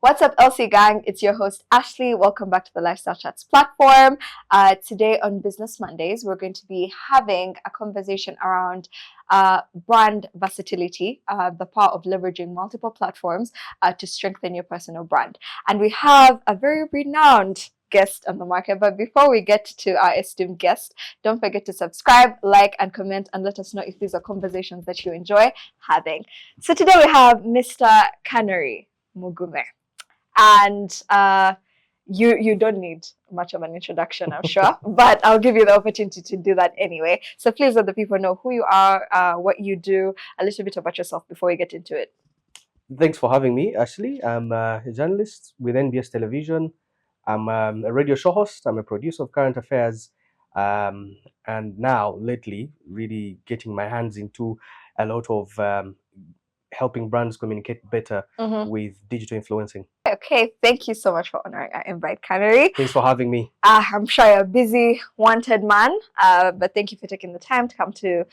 What's up, LC gang? It's your host, Ashley. Welcome back to the Lifestyle Chats platform. Today on Business Mondays, we're going to be having a conversation around brand versatility, the power of leveraging multiple platforms to strengthen your personal brand. And we have a very renowned guest on the market. But before we get to our esteemed guest, don't forget to subscribe, like, and comment, and let us know if these are conversations that you enjoy having. So today we have Mr. Canary, Mugume. And you don't need much of an introduction, I'm sure, but I'll give you the opportunity to do that anyway. So please let the people know who you are, what you do, a little bit about yourself before we get into it. Thanks for having me, Ashley. I'm a journalist with NBS Television. I'm a radio show host. I'm a producer of current affairs. And now, lately, really getting my hands into a lot of helping brands communicate better with digital influencing. Okay, thank you so much for honoring our invite, Canary. Thanks for having me. I'm sure you're a busy, wanted man, but thank you for taking the time to come to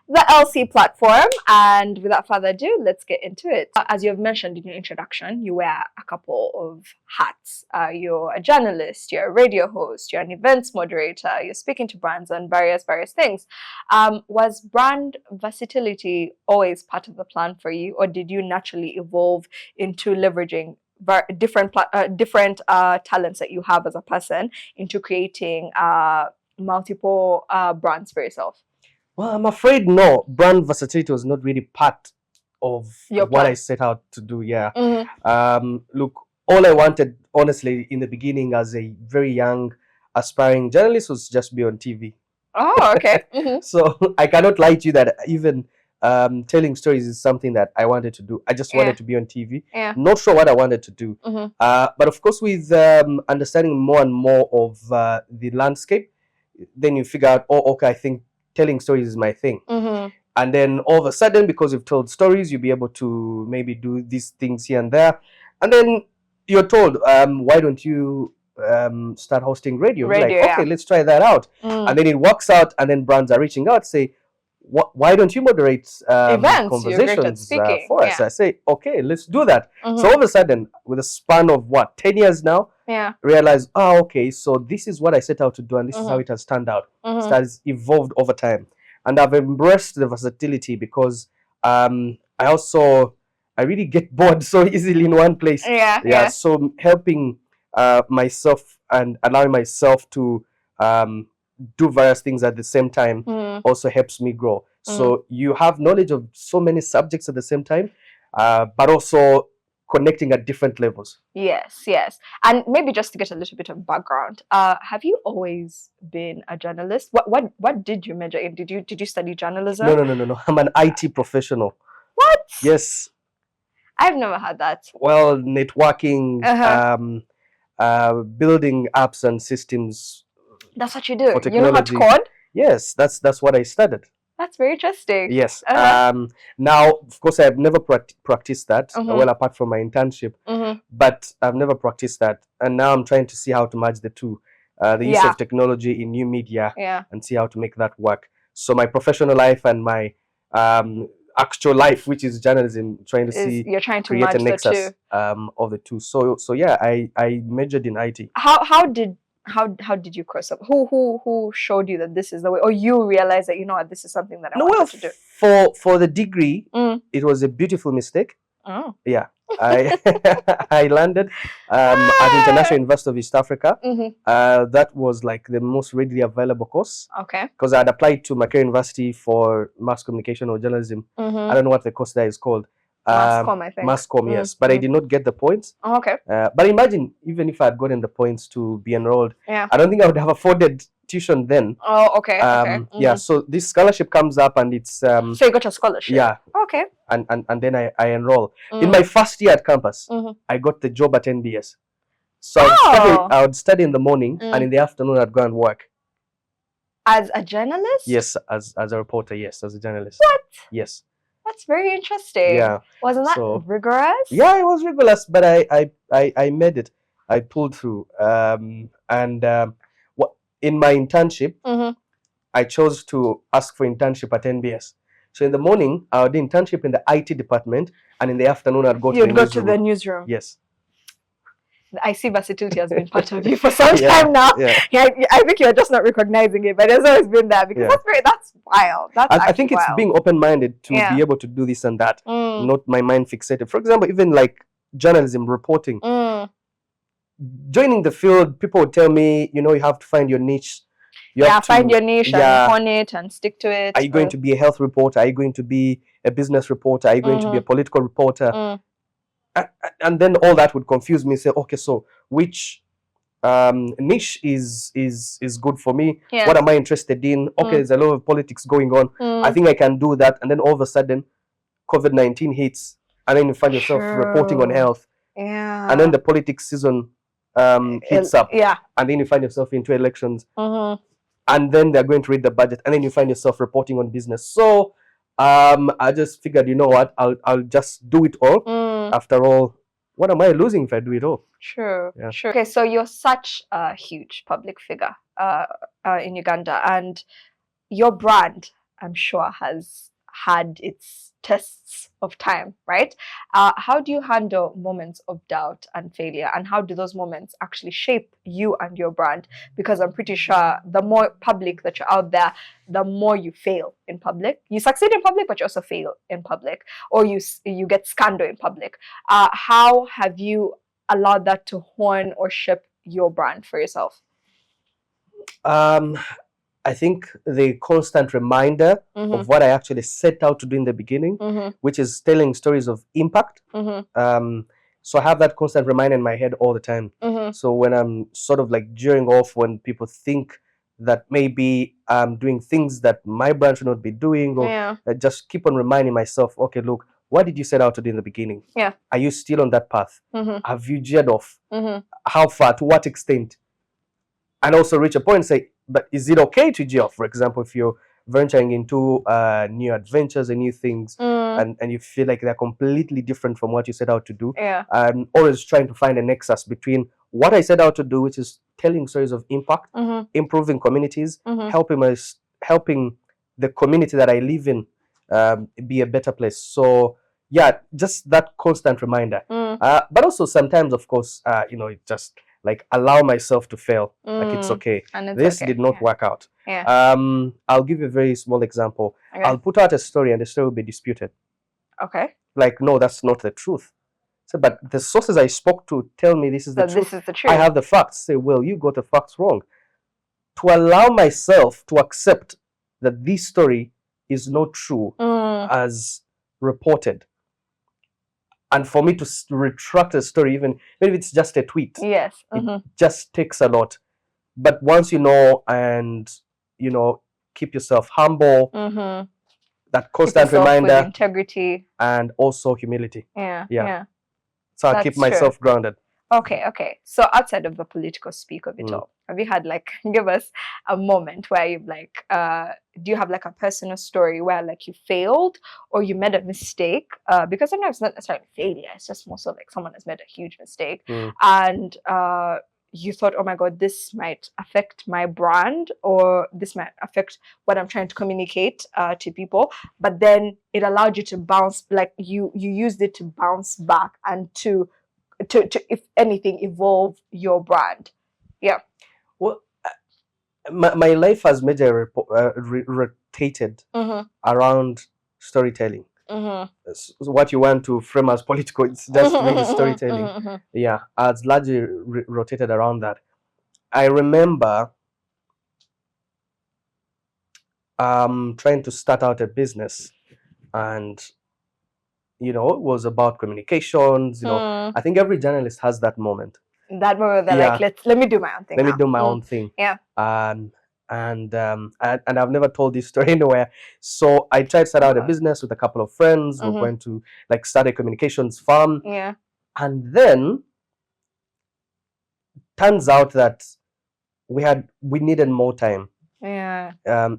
the LC platform. And without further ado, let's get into it. As you have mentioned in your introduction, you wear a couple of hats. You're a journalist, you're a radio host, you're an events moderator, you're speaking to brands on various things. Was brand versatility always part of the plan for you, or did you naturally evolve into leveraging different talents that you have as a person into creating multiple brands for yourself? Well, I'm afraid no. Brand versatility was not really part of what I set out to do. Yeah. Look, all I wanted, honestly, in the beginning, as a very young, aspiring journalist, was just be on TV. Oh, okay. So I cannot lie to you that even telling stories is something that I wanted to do. I just wanted to be on TV. Not sure what I wanted to do. But of course, with understanding more and more of the landscape, then you figure out, oh, okay, I think telling stories is my thing. And then all of a sudden, because you've told stories, you'll be able to maybe do these things here and there. And then you're told, why don't you start hosting radio? Like, okay, let's try that out. And then it works out, and then brands are reaching out, say, why don't you moderate events, conversations for us? I say, okay, let's do that. So all of a sudden, with a span of 10 years now, realize, okay, so this is what I set out to do, and this is how it has turned out. It has evolved over time. And I've embraced the versatility because I really get bored so easily in one place. So helping myself and allowing myself to do various things at the same time also helps me grow. So you have knowledge of so many subjects at the same time, but also connecting at different levels. Yes. And maybe just to get a little bit of background, have you always been a journalist? What did you major in? Did you study journalism? No. I'm an IT professional. What? Yes. I've never had that. Well, networking, building apps and systems. That's what you do. You know how to code? Yes, that's what I studied. That's very interesting. Yes. Now, of course, I've never practiced that, well, apart from my internship, but I've never practiced that. And now I'm trying to see how to merge the two, the use of technology in new media, and see how to make that work. So my professional life and my actual life, which is journalism, trying to see, you're trying to create merge a nexus of the two. So yeah, I majored in IT. How did you cross up? Who showed you that this is the way, or you realized that, you know what, this is something that I wanted to do? For the degree, it was a beautiful mistake. Oh. Yeah. I landed at International University of East Africa. That was like the most readily available course. Okay. Because I had applied to Canary University for mass communication or journalism. I don't know what the course there is called. Mass comm, I think. Mass comm, yes. But I did not get the points. Oh, okay. But imagine, even if I had gotten the points to be enrolled, I don't think I would have afforded tuition then. Oh, okay. Yeah, so this scholarship comes up, and it's so you got a scholarship? Yeah. Okay. And then I enroll. In my first year at campus, I got the job at NBS. So I would study in the morning, and in the afternoon I'd go and work. As a journalist? Yes, as a reporter, yes, as a journalist. What? Yes. That's very interesting. Yeah. Wasn't that rigorous? Yeah, it was rigorous, but I made it. I pulled through. In my internship, I chose to ask for internship at NBS. So in the morning, I would do internship in the IT department, and in the afternoon, I'd go to the newsroom. You'd go to the newsroom. Yes. I see versatility has been part of you for some time now. Yeah. I think you're just not recognizing it, but it's always been there because that's wild. I think it's being open-minded to be able to do this and that, not my mind fixated. For example, even like journalism, reporting. Joining the field, people would tell me, you know, you have to find your niche. You have to find your niche and hone it and stick to it. Are you going to be a health reporter? Are you going to be a business reporter? Are you going to be a political reporter? And then all that would confuse me. Say, okay, so which niche is good for me? What am I interested in? Okay, there's a lot of politics going on. I think I can do that. And then all of a sudden, COVID-19 hits, and then you find yourself reporting on health. And then the politics season heats up. And then you find yourself into elections. And then they're going to read the budget, and then you find yourself reporting on business. So I just figured, you know what, I'll just do it all. After all, what am I losing if I do it all? Sure. Okay, so you're such a huge public figure in Uganda, and your brand, I'm sure, has had its tests of time, right? How do you handle moments of doubt and failure, and how do those moments actually shape you and your brand? Because I'm pretty sure the more public that you're out there, the more you fail in public. You succeed in public, but you also fail in public, or you get scandal in public. How have you allowed that to hone or shape your brand for yourself? I think the constant reminder of what I actually set out to do in the beginning, which is telling stories of impact. So I have that constant reminder in my head all the time. So when I'm sort of like jeering off when people think that maybe I'm doing things that my brand should not be doing, or I just keep on reminding myself, okay, look, what did you set out to do in the beginning? Are you still on that path? Have you jeered off? How far? To what extent? And also reach a point and say, but is it okay to jeer off? For example, if you're venturing into new adventures and new things, and you feel like they're completely different from what you set out to do, I'm always trying to find a nexus between what I set out to do, which is telling stories of impact, improving communities, helping the community that I live in be a better place. So yeah, just that constant reminder. But also sometimes, of course, you know, it just like allow myself to fail. Like it's okay. This did not work out. I'll give you a very small example. I'll put out a story and the story will be disputed. Like, no, that's not the truth. So, but the sources I spoke to tell me this is the truth. This is the truth. I have the facts. Say, well, you got the facts wrong. To allow myself to accept that this story is not true as reported. And for me to retract a story, even maybe it's just a tweet. It just takes a lot. But once you know, and you know, keep yourself humble, that constant reminder, with integrity, and also humility. So I keep myself grounded. Okay. So outside of the political speak of it all, have you had like, give us a moment where you've like, do you have like a personal story where like you failed or you made a mistake? Because sometimes it's not necessarily failure, it's just more so like someone has made a huge mistake and you thought, oh my God, this might affect my brand or this might affect what I'm trying to communicate to people. But then it allowed you to bounce, like you used it to bounce back and to if anything, evolve your brand. Well, my life has majorly rotated around storytelling. So what you want to frame as political, it's just really storytelling. It's largely rotated around that. I remember trying to start out a business, and you know, it was about communications. You know, I think every journalist has that moment. That moment they're like, let me do my own thing. Let me do my own thing. And I've never told this story anywhere. So I tried to start out a business with a couple of friends. We went to like start a communications firm. And then turns out that we needed more time.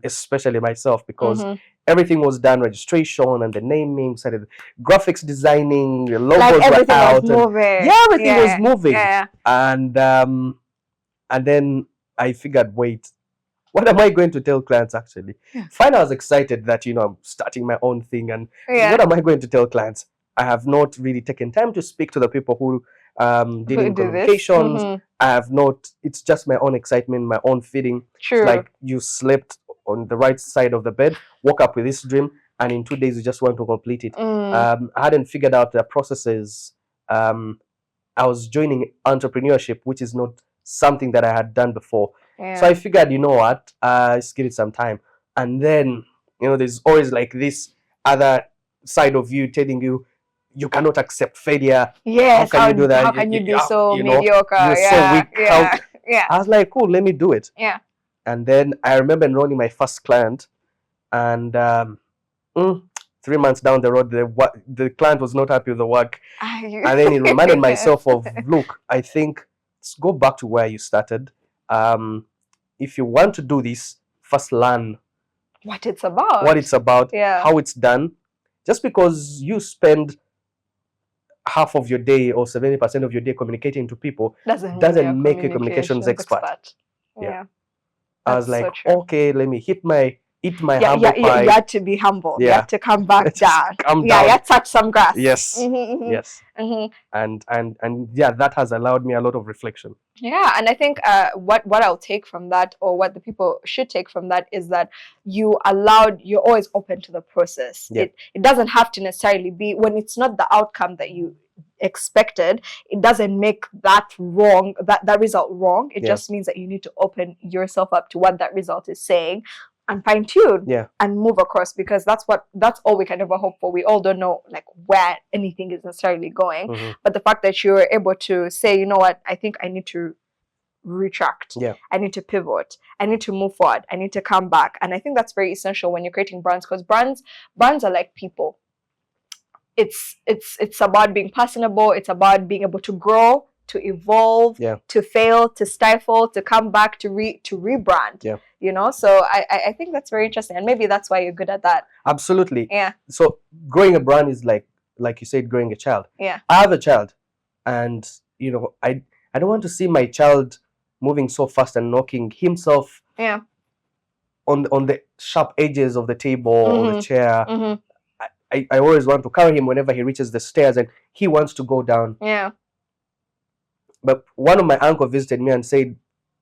Especially myself, because everything was done, registration and the naming, started graphics designing, the logos like were out. Was moving. Everything was moving. And then I figured, wait, what am I going to tell clients actually? Fine, I was excited that, you know, I'm starting my own thing, and what am I going to tell clients? I have not really taken time to speak to the people who dealing communications. I have not. It's just my own excitement, my own feeling. True. It's like you slept on the right side of the bed, woke up with this dream, and in 2 days you just want to complete it. I hadn't figured out the processes. I was joining entrepreneurship, which is not something that I had done before. So I figured, you know what, let's give it some time. And then, there's always like this other side of you telling you, you cannot accept failure. Yes, how can you do that? How can you be so mediocre? You're so weak. Yeah. I was like, cool, let me do it. Yeah. And then I remember enrolling my first client, and 3 months down the road, the client was not happy with the work. And then it reminded myself of, look, I think, let's go back to where you started. If you want to do this, first learn what it's about, how it's done. Just because you spend half of your day or 70% of your day communicating to people doesn't make you a communications expert. Yeah. I was like, okay, let me eat my humble pie. You had to be humble. You had to come back down. You had to touch some grass. Yes. Yes. And that has allowed me a lot of reflection. Yeah, and I think what I'll take from that, or what the people should take from that, is that you're always open to the process. Yeah. It doesn't have to necessarily be, when it's not the outcome that you expected, it doesn't make that result wrong. It just means that you need to open yourself up to what that result is saying, and fine-tune and move across, because that's all we can ever hope for. We all don't know like where anything is necessarily going, but the fact that you're able to say, you know what, I think I need to retract, I need to pivot, I need to move forward, I need to come back. And I think that's very essential when you're creating brands, because brands are like people. It's about being personable, it's about being able to grow, to evolve, to fail, to stifle, to come back, to rebrand. So I think that's very interesting, and maybe that's why you're good at that. Absolutely. Yeah. So growing a brand is like you said, growing a child. Yeah. I have a child, and I don't want to see my child moving so fast and knocking himself on the sharp edges of the table or the chair. I always want to carry him whenever he reaches the stairs and he wants to go down. Yeah. But one of my uncle visited me and said,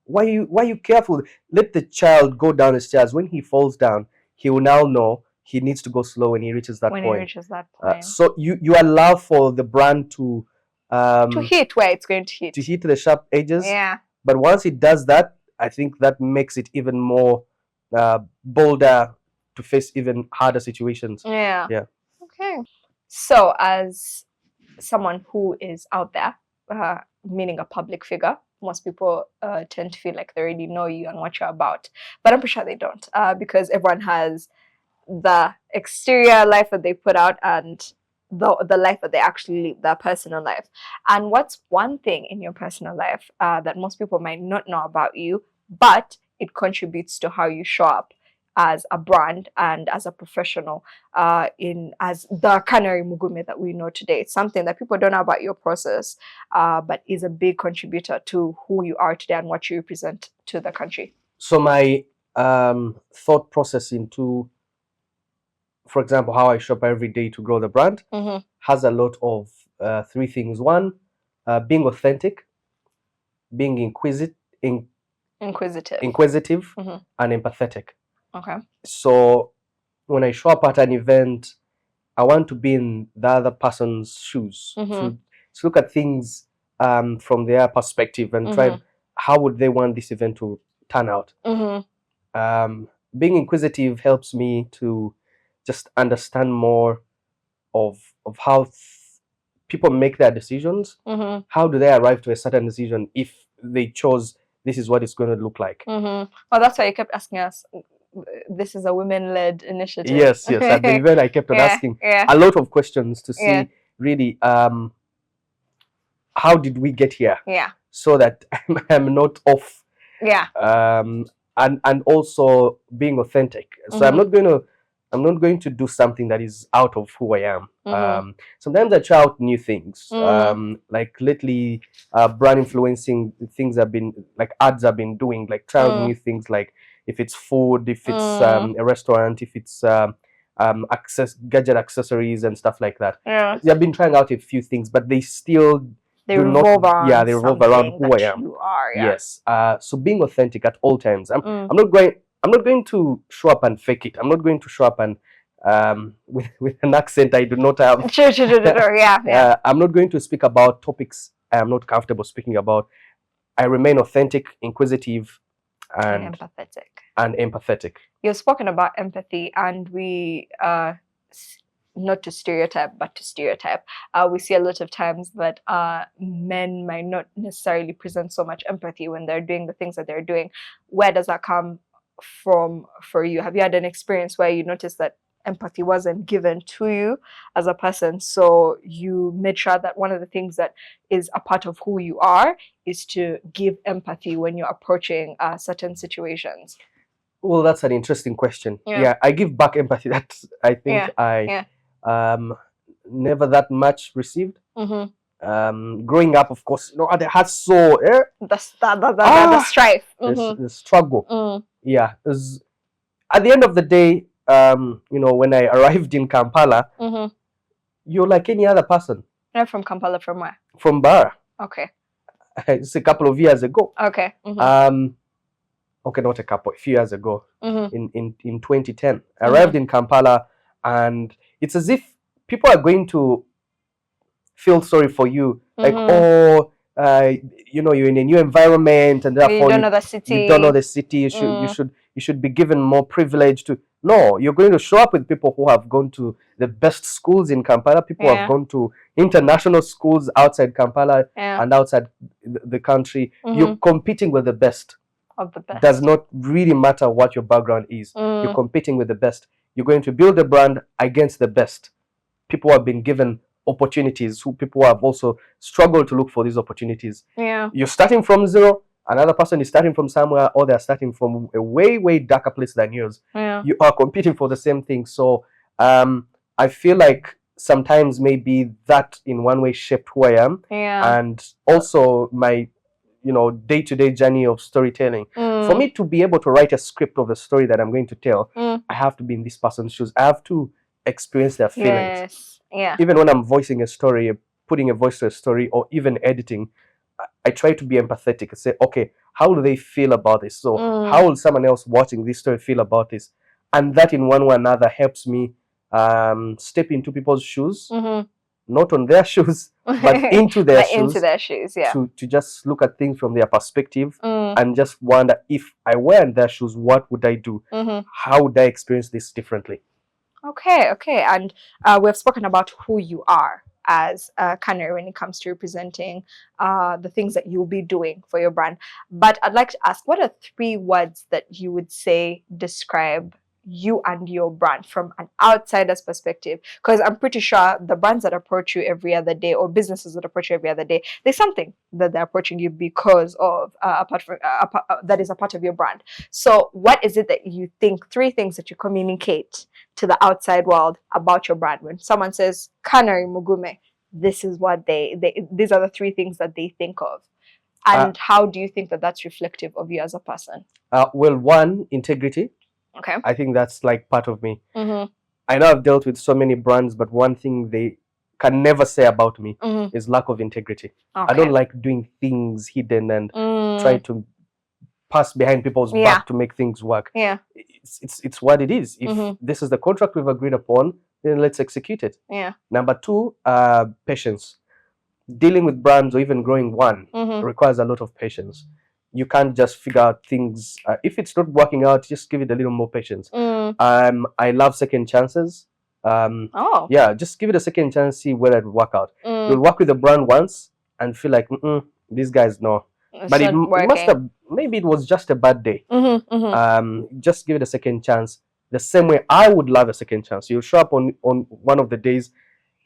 why you careful? Let the child go down the stairs. When he falls down, he will now know he needs to go slow when he reaches that point. So you allow for the brand to hit where it's going to hit. To hit the sharp edges. Yeah. But once it does that, I think that makes it even more bolder to face even harder situations. Yeah. Yeah. Okay. So as someone who is out there, meaning a public figure, most people tend to feel like they already know you and what you're about, but I'm pretty sure they don't, because everyone has the exterior life that they put out and the life that they actually live, their personal life. And what's one thing in your personal life that most people might not know about you, but it contributes to how you show up as a brand and as a professional as the Canary Mugume that we know today? It's something that people don't know about your process, but is a big contributor to who you are today and what you represent to the country. So my thought process into, for example, how I shop every day to grow the brand has a lot of three things. One, being authentic, being inquisitive, and empathetic. Okay. So when I show up at an event, I want to be in the other person's shoes, to look at things from their perspective and try how would they want this event to turn out. Being inquisitive helps me to just understand more of how people make their decisions. How do they arrive to a certain decision if they chose this is what it's going to look like? Well, that's why you kept asking us. This is a women-led initiative. Yes. At the event, I kept on asking a lot of questions to see really how did we get here? Yeah. So that I'm not off. Yeah. And also being authentic. So I'm not going to do something that is out of who I am. Sometimes I try out new things. Like lately, brand influencing things have been, like ads have been doing, like try out new things, like if it's food, if it's a restaurant, if it's gadget accessories and stuff like that. Yeah. I've been trying out a few things, but they still They revolve around yeah, they revolve around who I am. You are, yeah. Yes. So being authentic at all times. I'm not going to show up and fake it. I'm not going to show up and with an accent I do not have. Sure, yeah. I'm not going to speak about topics I am not comfortable speaking about. I remain authentic, inquisitive, and empathetic. You've spoken about empathy, and we not to stereotype, but to stereotype. We see a lot of times that men might not necessarily present so much empathy when they're doing the things that they're doing. Where does that come from for you? Have you had an experience where you noticed that empathy wasn't given to you as a person, so you made sure that one of the things that is a part of who you are is to give empathy when you're approaching certain situations? Well, that's an interesting question. Yeah, I give back empathy. That I think never that much received. Growing up, of course, at the heart, so the strife, the struggle. Yeah, at the end of the day, when I arrived in Kampala, you're like any other person. You're from Kampala, from where? From Bara. Okay. It's a couple of years ago. Okay. Okay, not a couple, a few years ago, in 2010. I arrived in Kampala, and it's as if people are going to feel sorry for you. Like, you're in a new environment, and therefore you don't know the city. You don't know the city. You should be given more privilege to. No, you're going to show up with people who have gone to the best schools in Kampala. People who have gone to international schools outside Kampala and outside the country. You're competing with the best. Of the best. Does not really matter what your background is. You're competing with the best. You're going to build a brand against the best. People have been given opportunities. People have also struggled to look for these opportunities. Yeah. You're starting from zero. Another person is starting from somewhere, or they're starting from a way, way darker place than yours. Yeah. You are competing for the same thing. So I feel like sometimes maybe that in one way shaped who I am. Yeah. And also my day-to-day journey of storytelling. For me to be able to write a script of the story that I'm going to tell, I have to be in this person's shoes. I have to experience their feelings. Yes. Yeah. Even when I'm voicing a story, putting a voice to a story, or even editing, I try to be empathetic and say, okay, how do they feel about this? So how will someone else watching this story feel about this? And that in one way or another helps me step into people's shoes, not on their shoes, but into their shoes. Into their shoes, yeah. To just look at things from their perspective and just wonder, if I were in their shoes, what would I do? How would I experience this differently? Okay. And we've spoken about who you are as Canary when it comes to representing the things that you'll be doing for your brand. But I'd like to ask, what are 3 words that you would say describe you and your brand from an outsider's perspective? Because I'm pretty sure the brands that approach you every other day, or businesses that approach you every other day, there's something that they're approaching you because of that is a part of your brand. So what is it that you think, 3 things that you communicate to the outside world about your brand? When someone says Canary Mugume, this is what these are the 3 things that they think of. And how do you think that that's reflective of you as a person? Well, one, integrity. Okay. I think that's like part of me. I know I've dealt with so many brands, but one thing they can never say about me is lack of integrity. Okay. I don't like doing things hidden and try to pass behind people's back to make things work. Yeah. It's what it is. If this is the contract we've agreed upon, then let's execute it. Yeah. Number 2, patience. Dealing with brands or even growing one requires a lot of patience. You can't just figure out things. If it's not working out, just give it a little more patience. I love second chances. Yeah, just give it a second chance, see whether it will work out. You'll work with a brand once and feel like, these guys, no. But it must have, maybe it was just a bad day. Just give it a second chance. The same way I would love a second chance. You'll show up on one of the days,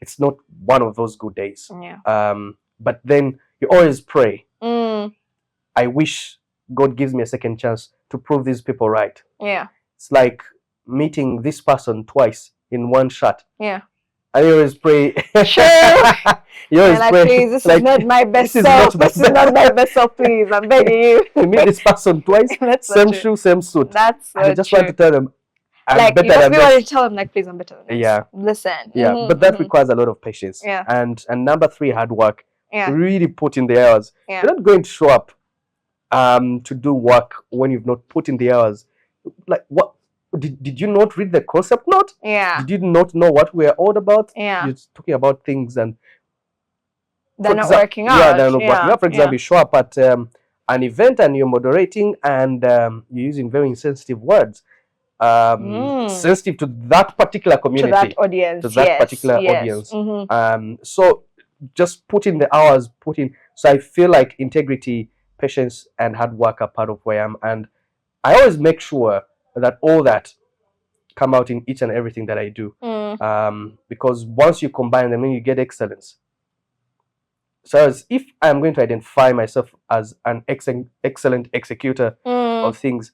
it's not one of those good days. Yeah. But then you always pray. I wish God gives me a second chance to prove these people right. Yeah. It's like meeting this person twice in one shot. Yeah. I always pray. Sure. You always pray. Please, this is not my best self. This is not my best self, please. I'm begging you. You meet this person twice, same shoe, same suit. That's so I just want to tell them, I'm better than this. You want to tell them, like, please, I'm better than this. Yeah. Listen. Yeah, but that requires a lot of patience. Yeah. And number 3, hard work. really put in the hours. You're not going to show up to do work when you've not put in the hours. Like, what did you not read the concept note? Did you not know what we're all about? You're talking about things and they're not working out. They're not working out. For example, you show up at an event and you're moderating and you're using very insensitive words, sensitive to that particular community, to that audience, particular audience. So just put in the hours, so I feel like integrity, patience, and hard work are part of who I am, and I always make sure that all that come out in each and everything that I do, because once you combine them, then you get excellence. So as if I'm going to identify myself as an excellent executor of things,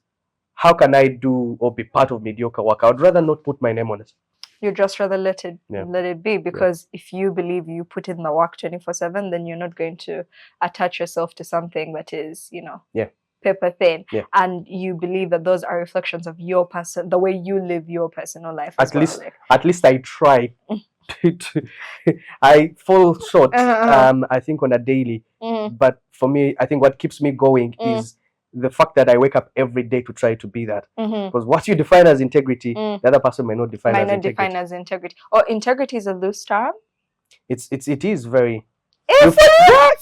how can I do or be part of mediocre work? I would rather not put my name on it. You'd just rather let it be, because if you believe you put in the work 24/7, then you're not going to attach yourself to something that is, paper thin. And you believe that those are reflections of your person, the way you live your personal life. At least I try. I fall short, I think, on a daily. But for me, I think what keeps me going is the fact that I wake up every day to try to be that. Because what you define as integrity, the other person may not define as integrity. Or integrity is a loose term. It is very. Is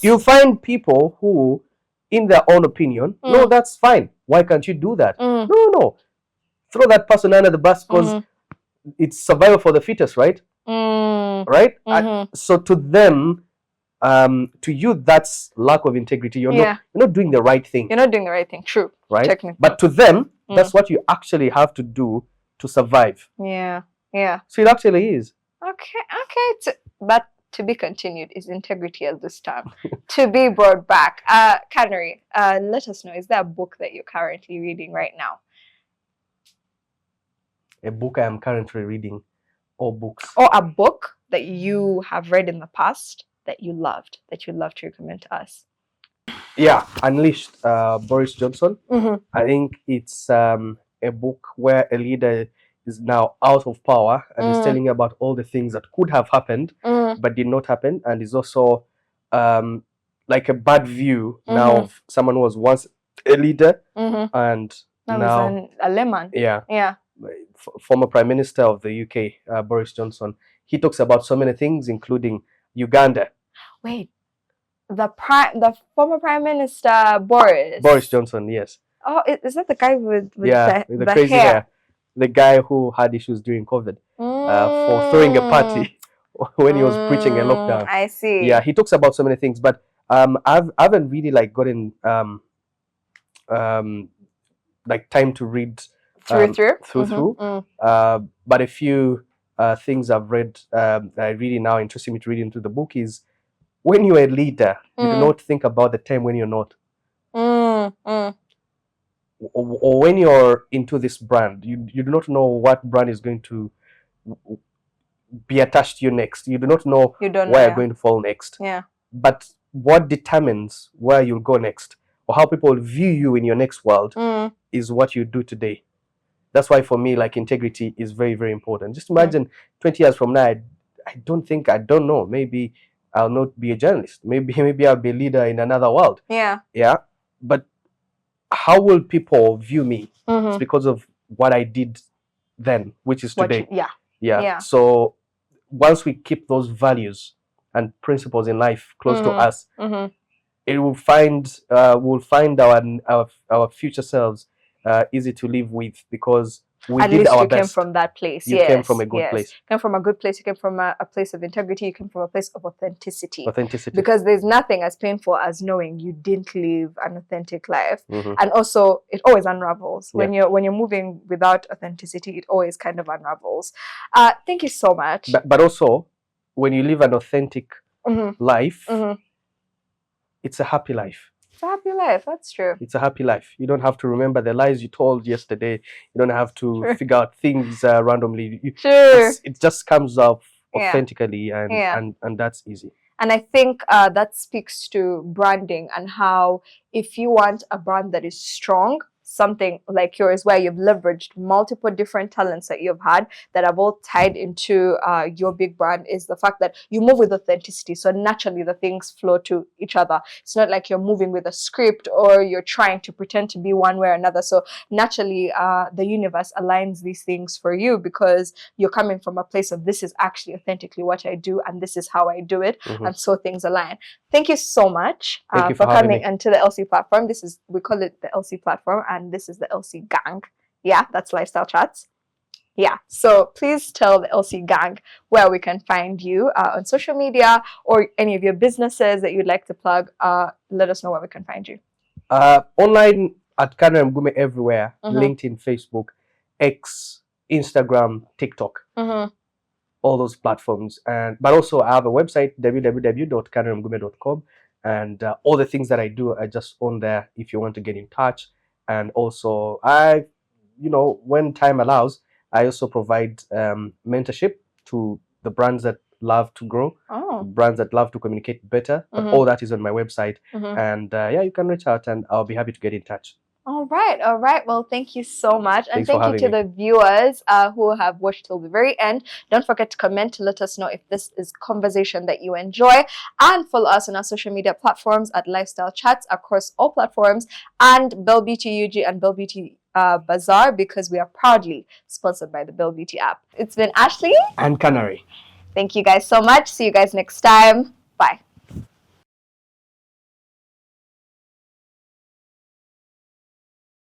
you find people who, in their own opinion, no, that's fine. Why can't you do that? No. Throw that person under the bus, because it's survival for the fittest, right? Right? So to them, to you, that's lack of integrity. You're not doing the right thing. You're not doing the right thing. True. Right? Technically. But to them, that's what you actually have to do to survive. Yeah. So it actually is. Okay. But to be continued is integrity at this time. To be brought back. Canary, let us know, is there a book that you're currently reading right now? A book I am currently reading, or books? Or a book that you have read in the past that you loved, that you'd love to recommend to us? Yeah, Unleashed, Boris Johnson. I think it's a book where a leader is now out of power and is telling you about all the things that could have happened but did not happen, and is also like a bad view now of someone who was once a leader and now a layman. Yeah. Former Prime Minister of the UK, Boris Johnson. He talks about so many things, including Uganda. Wait, the former Prime Minister Boris Johnson, yes. Oh, is that the guy with the crazy hair? The guy who had issues during COVID for throwing a party when he was preaching a lockdown. I see. Yeah, he talks about so many things, but I haven't really gotten time to read through. But a few things I've read that really now interested me to read into the book is, when you're a leader, you do not think about the time when you're not. Or when you're into this brand, you do not know what brand is going to be attached to you next. You do not know where you're going to fall next. Yeah. But what determines where you'll go next, or how people view you in your next world, is what you do today. That's why for me, like, integrity is very, very important. Just imagine 20 years from now, I don't know, maybe I'll not be a journalist. Maybe I'll be a leader in another world. Yeah. But how will people view me? It's because of what I did then, which is today. So once we keep those values and principles in life close to us, it will we'll find our future selves easy to live with, because we did our best. You came from that place. You came from a good place. You came from a good place. You came from a place of integrity. You came from a place of authenticity. Authenticity. Because there's nothing as painful as knowing you didn't live an authentic life. And also, it always unravels. When you're moving without authenticity, it always kind of unravels. Thank you so much. But also, when you live an authentic life, it's a happy life. It's a happy life. That's true. It's a happy life. You don't have to remember the lies you told yesterday. You don't have to figure out things randomly. It just comes out authentically, and that's easy. And I think that speaks to branding, and how, if you want a brand that is strong, something like yours, where you've leveraged multiple different talents that you've had that have all tied into your big brand, is the fact that you move with authenticity. So naturally the things flow to each other. It's not like you're moving with a script or you're trying to pretend to be one way or another. So naturally the universe aligns these things for you, because you're coming from a place of, this is actually authentically what I do and this is how I do it. And so things align. Thank you so much for coming into the LC platform. We call it the LC platform, and this is the LC gang. Yeah, that's Lifestyle Chats. Yeah, so please tell the LC gang where we can find you on social media, or any of your businesses that you'd like to plug. Let us know where we can find you. Online at Canary and Mugume everywhere. LinkedIn, Facebook, X, Instagram, TikTok. All those platforms. But also I have a website, www.canaryandmugume.com, and all the things that I do are just on there if you want to get in touch. And also when time allows, I also provide mentorship to the brands that love to grow, brands that love to communicate better. But all that is on my website. And you can reach out and I'll be happy to get in touch. All right. Well, thank you so much. And thank you to the viewers who have watched till the very end. Don't forget to comment to let us know if this is conversation that you enjoy. And follow us on our social media platforms at Lifestyle Chats across all platforms, and Bell Beauty UG and Bell Beauty Bazaar, because we are proudly sponsored by the Bell Beauty app. It's been Ashley and Canary. Thank you guys so much. See you guys next time. Bye.